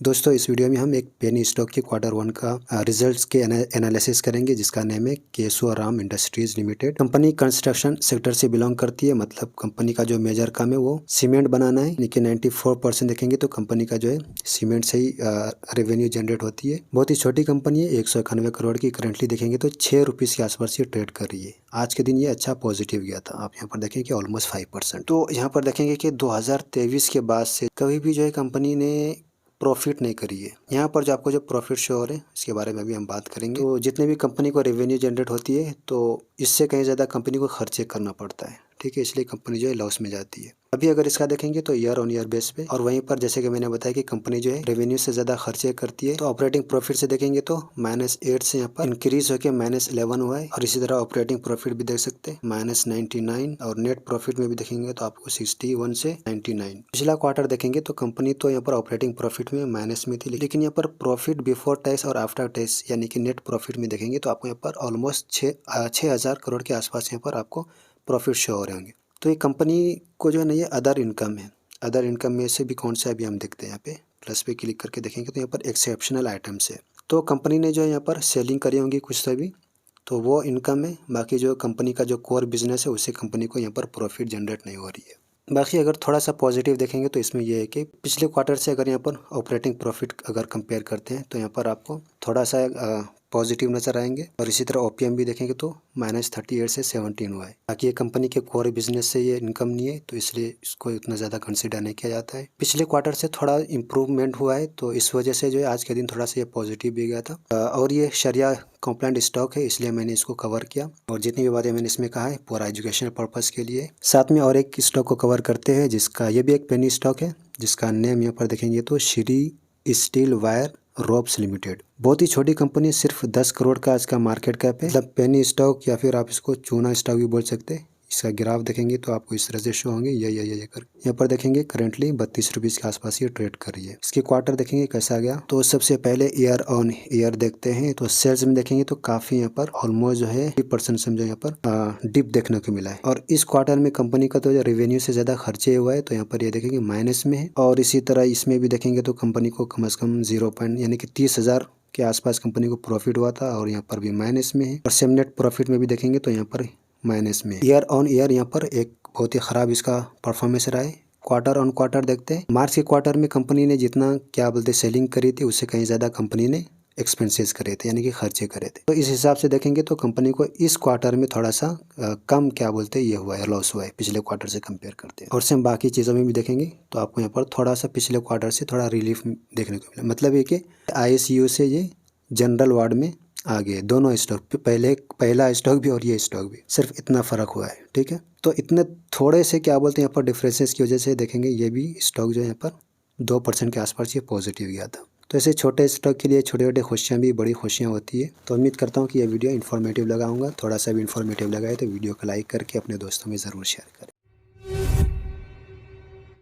दोस्तों इस वीडियो में हम एक पेनी स्टॉक के Q1 का रिजल्ट्स के एनालिसिस करेंगे, जिसका नेम है Keshavram industries limited. Company construction sector से बिलोंग करती है, मतलब कंपनी का जो मेजर काम है वो सीमेंट बनाना है। यानी कि 94% देखेंगे तो कंपनी का जो है सीमेंट से ही रेवेन्यू जनरेट होती है। बहुत ही छोटी कंपनी है, 191 करोड़ की करंटली देखेंगे तो 6 रुपीज़ के आसपास ये ट्रेड कर रही है। आज के दिन ये अच्छा पॉजिटिव गया था। आप यहाँ पर देखें कि ऑलमोस्ट 5%। तो यहाँ पर देखेंगे कि 2023 के बाद से कभी भी जो है कंपनी ने प्रॉफिट नहीं करी है। यहाँ पर जो आपको जो प्रॉफिट शो हो रहे हैं इसके बारे में भी हम बात करेंगे। तो जितने भी कंपनी को रेवेन्यू जनरेट होती है तो इससे कहीं ज़्यादा कंपनी को खर्चे करना पड़ता है, ठीक है, इसलिए कंपनी जो है लॉस में जाती है। अभी अगर इसका देखेंगे तो ईयर ऑन ईयर बेस पे, और वहीं पर जैसे कि मैंने बताया कि कंपनी जो है रेवेन्यू से ज़्यादा खर्चे करती है। तो ऑपरेटिंग प्रॉफिट से देखेंगे तो -8 से यहाँ पर इंक्रीज होकर -11 हुआ है। और इसी तरह ऑपरेटिंग प्रॉफिट भी देख सकते हैं -99, और नेट प्रॉफिट में भी देखेंगे तो आपको 61 से 99। पिछला क्वार्टर देखेंगे तो कंपनी तो यहाँ पर ऑपरेटिंग प्रॉफिट में माइनस में थी, लेकिन यहाँ पर प्रॉफिट बिफोर टैक्स और आफ्टर टैक्स यानी कि नेट प्रॉफिट में देखेंगे तो आपको यहाँ पर ऑलमोस्ट 6,000 करोड़ के आसपास यहाँ पर आपको प्रॉफिट शो हो रहे होंगे। तो ये कंपनी को जो है ना ये अदर इनकम है। अदर इनकम में से भी कौन सा अभी हम देखते हैं, यहाँ पे प्लस पे क्लिक करके देखेंगे तो यहाँ पर एक्सेप्शनल आइटम्स है। तो कंपनी ने जो है यहाँ पर सेलिंग करी होंगी कुछ तभी, तो वो इनकम है। बाकी जो कंपनी का जो कोर बिजनेस है उससे कंपनी को यहाँ पर प्रॉफिट जनरेट नहीं हो रही है। बाकी अगर थोड़ा सा पॉजिटिव देखेंगे तो इसमें यह है कि पिछले क्वार्टर से अगर यहाँ पर ऑपरेटिंग प्रॉफिट अगर कंपेयर करते हैं तो यहाँ पर आपको थोड़ा सा पॉजिटिव नजर आएंगे। और इसी तरह ओपीएम भी देखेंगे तो -38 से 17 हुआ है। बाकी ये कंपनी के कोर बिजनेस से ये इनकम नहीं है, तो इसलिए इसको इतना ज़्यादा कंसिडर नहीं किया जाता है। पिछले क्वार्टर से थोड़ा इम्प्रूवमेंट हुआ है, तो इस वजह से जो है आज के दिन थोड़ा सा ये पॉजिटिव भी गया था। और ये शरिया कंप्लाइंट स्टॉक है, इसलिए मैंने इसको कवर किया। और जितनी भी बातें मैंने इसमें कहा है पूरा एजुकेशनल पर्पज़ के लिए। साथ में और एक स्टॉक को कवर करते हैं, जिसका ये भी एक पेनी स्टॉक है, जिसका नेम यहाँ पर देखेंगे तो Shri steel wire ropes limited. बहुत ही छोटी कंपनी, सिर्फ 10 करोड़ का इसका मार्केट कैप है। मतलब पेनी स्टॉक या फिर आप इसको चूना स्टॉक भी बोल सकते हैं। इसका ग्राफ देखेंगे तो आपको इस तरह से शो होंगे, ये कर यहाँ पर देखेंगे करंटली 32 रुपीज़ के आसपास ये ट्रेड कर रही है। इसके क्वार्टर देखेंगे कैसा गया, तो सबसे पहले ईयर ऑन ईयर देखते हैं। तो सेल्स में देखेंगे तो काफ़ी यहाँ पर ऑलमोस्ट जो है 3% समझो यहाँ पर डिप देखने को मिला है। और इस क्वार्टर में कंपनी का तो रेवेन्यू से ज़्यादा खर्चे हुआ है, तो यहाँ पर ये देखेंगे माइनस में है। और इसी तरह इसमें भी देखेंगे तो कंपनी को कम से कम 0 यानी कि 30,000 के आसपास कंपनी को प्रॉफिट हुआ था, और यहाँ पर भी माइनस में है। और सेम नेट प्रॉफिट में भी देखेंगे तो यहाँ पर माइनस में। ईयर ऑन ईयर यहाँ पर एक बहुत ही ख़राब इसका परफॉर्मेंस रहा है। क्वार्टर ऑन क्वार्टर देखते हैं। मार्च के क्वार्टर में कंपनी ने जितना क्या बोलते सेलिंग करी थी उससे कहीं ज़्यादा कंपनी ने एक्सपेंसेस करे थे, यानी कि खर्चे करे थे। तो इस हिसाब से देखेंगे तो कंपनी को इस क्वार्टर में थोड़ा सा कम क्या बोलते ये हुआ है, लॉस हुआ है पिछले क्वार्टर से कंपेयर करते हैं। और सेम बाकी चीज़ों में भी देखेंगे तो आपको यहाँ पर थोड़ा सा पिछले क्वार्टर से थोड़ा रिलीफ देखने को मिला। मतलब ये कि ISU से ये जनरल वार्ड में आ गए दोनों स्टॉक। पहला स्टॉक भी और ये स्टॉक भी, सिर्फ इतना फ़र्क हुआ है, ठीक है। तो इतने थोड़े से क्या बोलते हैं यहाँ पर डिफरेंसेस की वजह से देखेंगे ये भी स्टॉक जो है यहाँ पर 2% के आसपास ये पॉजिटिव गया था। तो ऐसे छोटे स्टॉक के लिए छोटे छोटे खुशियाँ भी बड़ी खुशियाँ होती है। तो उम्मीद करता हूँ कि ये वीडियो इन्फॉर्मेटिव लगा होगा। थोड़ा सा भी इन्फॉर्मेटिव लगा है तो वीडियो को लाइक करके अपने दोस्तों में ज़रूर शेयर करें।